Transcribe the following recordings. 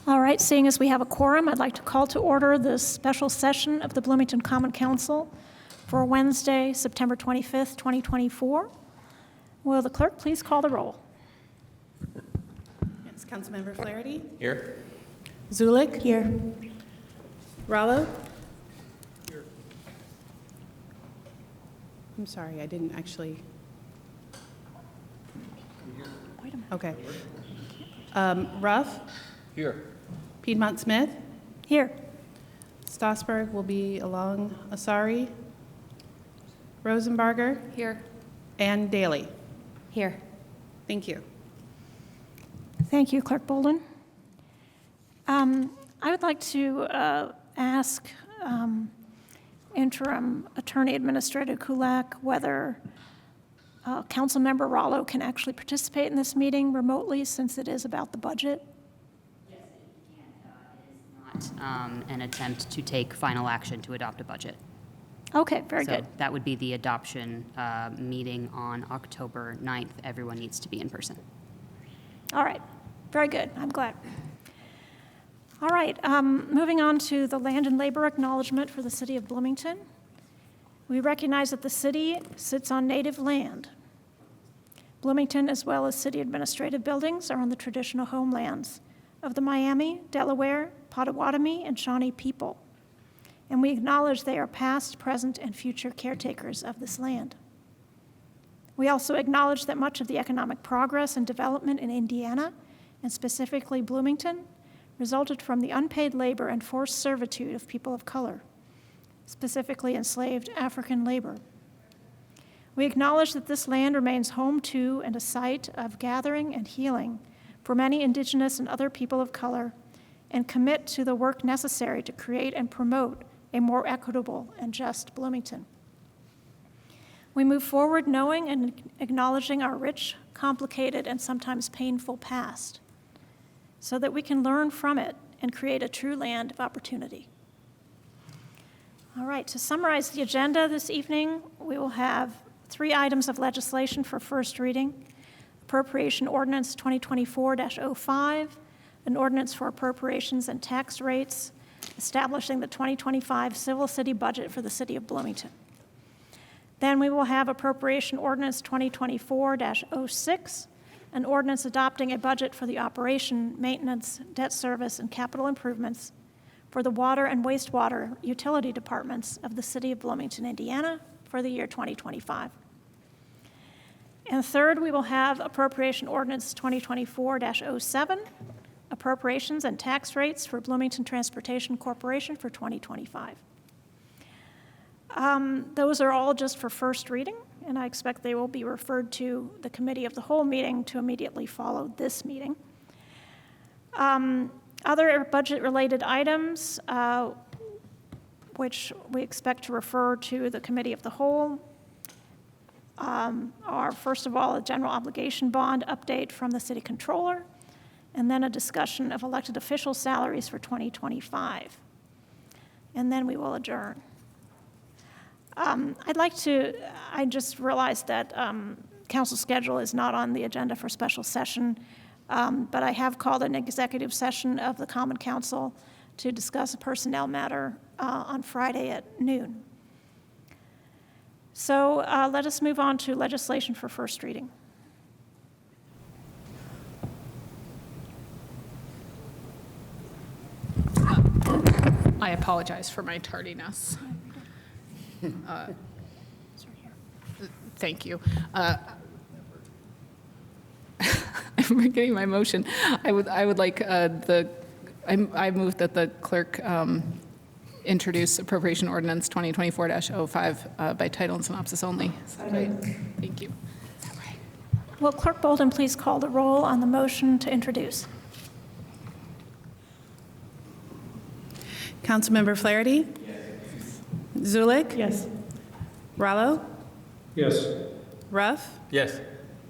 All right, seeing as we have a quorum, I'd like to call to order the special session of the Bloomington Common Council for Wednesday, September 25th, 2024. Will the clerk please call the roll? Yes, Councilmember Flaherty. Here. Zulik. Here. Rallo. Here. I'm sorry, I didn't actually. Wait a minute. Okay. Ruff. Here. Piedmont Smith. Here. Stossberg will be along. Asari. Rosenbarger. Here. And Daly. Here. Thank you. Thank you, Clerk Bolden. I would like to ask Interim Attorney Administrator Kulak whether Councilmember Rallo can actually participate in this meeting remotely since it is about the budget. Yes, it can. It is not an attempt to take final action to adopt a budget. Okay, very good. That would be the adoption meeting on October 9th. Everyone needs to be in person. All right, very good. I'm glad. All right, moving on to the land and labor acknowledgement for the city of Bloomington. We recognize that the city sits on native land. Bloomington, as well as city administrative buildings, are on the traditional homelands of the Miami, Delaware, Potawatomi, and Shawnee people. And we acknowledge they are past, present, and future caretakers of this land. We also acknowledge that much of the economic progress and development in Indiana, and specifically Bloomington, resulted from the unpaid labor and forced servitude of people of color, specifically enslaved African labor. We acknowledge that this land remains home to and a site of gathering and healing for many indigenous and other people of color, and commit to the work necessary to create and promote a more equitable and just Bloomington. We move forward knowing and acknowledging our rich, complicated, and sometimes painful past, so that we can learn from it and create a true land of opportunity. All right, to summarize the agenda this evening, we will have 3 items of legislation for first reading: Appropriation Ordinance 2024-05, an ordinance for appropriations and tax rates, establishing the 2025 civil city budget for the city of Bloomington. Then we will have Appropriation Ordinance 2024-06, an ordinance adopting a budget for the operation, maintenance, debt service, and capital improvements for the water and wastewater utility departments of the city of Bloomington, Indiana, for the year 2025. And third, we will have Appropriation Ordinance 2024-07, appropriations and tax rates for Bloomington Transportation Corporation for 2025. Those are all just for first reading, and I expect they will be referred to the Committee of the Whole meeting to immediately follow this meeting. Other budget-related items, which we expect to refer to the Committee of the Whole, are, first of all, a general obligation bond update from the City Controller, and then a discussion of elected official salaries for 2025. And then we will adjourn. I just realized that council schedule is not on the agenda for special session, but I have called an executive session of the Common Council to discuss a personnel matter on Friday at noon. So let us move on to legislation for first reading. I apologize for my tardiness. Thank you. I'm forgetting my motion. I would like I move that the clerk introduce Appropriation Ordinance 2024-05 by title and synopsis only. Is that right? Thank you. Is that right? Will Clerk Bolden please call the roll on the motion to introduce? Councilmember Flaherty. Yes. Zulik. Yes. Rallo. Yes. Ruff. Yes.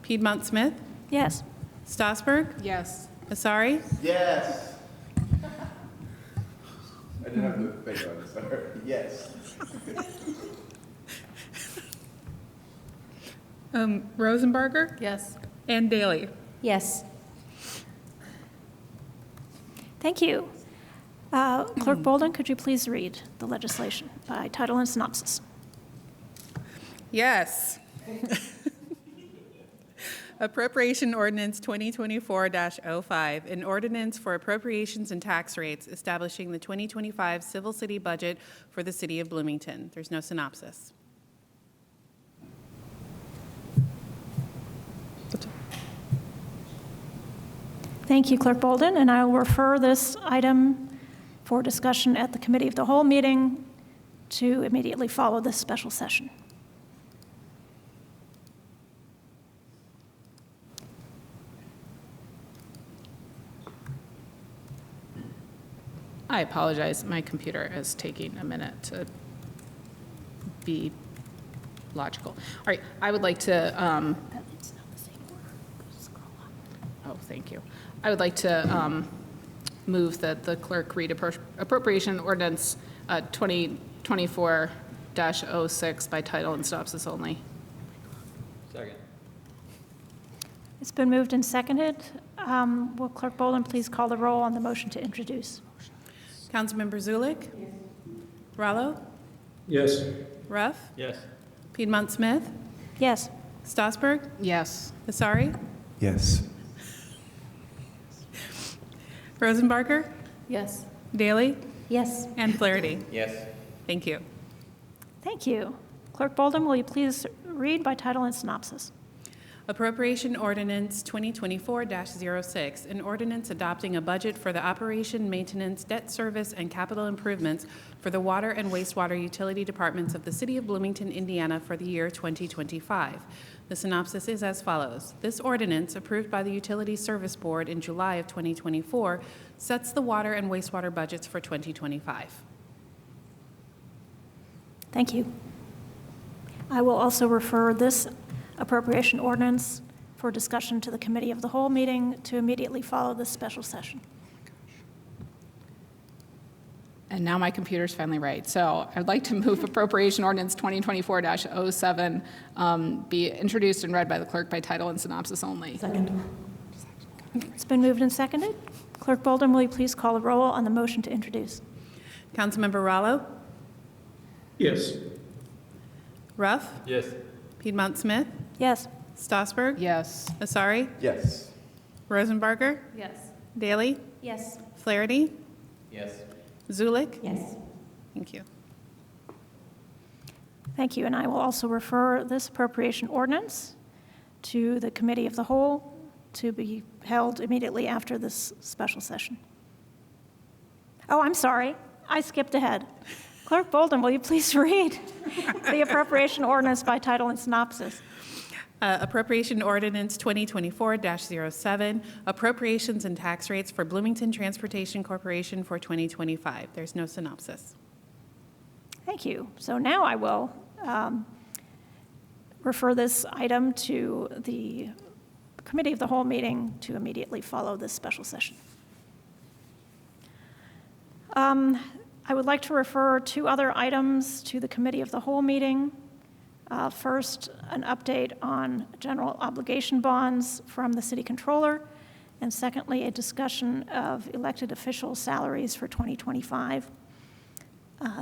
Piedmont Smith. Yes. Stossberg. Yes. Asari. Yes. I didn't have to think about it, sorry. Yes. Rosenbarger. Yes. And Daly. Yes. Thank you. Clerk Bolden, could you please read the legislation by title and synopsis? Yes. Appropriation Ordinance 2024-05, an ordinance for appropriations and tax rates establishing the 2025 civil city budget for the city of Bloomington. There's no synopsis. Thank you, Clerk Bolden, and I will refer this item for discussion at the Committee of the Whole meeting to immediately follow this special session. I apologize. My computer is taking a minute to be logical. All right, I would like to, It's not the same order. Scroll up. oh, thank you. I would like to move that the clerk read appropriation ordinance 2024-06 by title and synopsis only. Second. It's been moved and seconded. Will Clerk Bolden please call the roll on the motion to introduce? Councilmember Zulik? Yes. Rallo? Yes. Ruff? Yes. Piedmont Smith? Yes. Stossberg? Yes. Asari? Yes. Rosenbarger? Yes. Daley? Yes. And Flaherty? Yes. Thank you. Thank you. Clerk Bolden, will you please read by title and synopsis? Appropriation Ordinance 2024-06, an ordinance adopting a budget for the operation, maintenance, debt service, and capital improvements for the water and wastewater utility departments of the City of Bloomington, Indiana for the year 2025. The synopsis is as follows. This ordinance, approved by the Utility Service Board in July of 2024, sets the water and wastewater budgets for 2025. Thank you. I will also refer this appropriation ordinance for discussion to the Committee of the Whole meeting to immediately follow this special session. And now my computer's finally right. So I'd like to move appropriation ordinance 2024-07 be introduced and read by the clerk by title and synopsis only. It's been moved and seconded. Clerk Bolden, will you please call the roll on the motion to introduce? Councilmember Rallo? Yes. Ruff? Yes. Piedmont Smith? Yes. Stossberg? Yes. Asari? Yes. Rosenbarger? Yes. Daley? Yes. Flaherty? Yes. Zulik? Yes. Thank you. Thank you, and I will also refer this appropriation ordinance to the Committee of the Whole to be held immediately after this special session. Oh, I'm sorry. I skipped ahead. Clerk Bolden, will you please read the appropriation ordinance by title and synopsis? Appropriation Ordinance 2024-07, appropriations and tax rates for Bloomington Transportation Corporation for 2025. There's no synopsis. Thank you. So now I will refer this item to the Committee of the Whole meeting to immediately follow this special session. I would like to refer two other items to the Committee of the Whole meeting. First, an update on general obligation bonds from the City Controller, and secondly, a discussion of elected official salaries for 2025.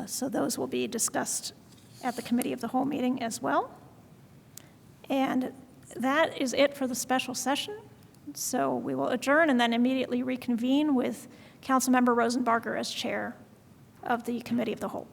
So those will be discussed at the Committee of the Whole meeting as well. And that is it for the special session. So we will adjourn and then immediately reconvene with Councilmember Rosenbarger as chair of the Committee of the Whole.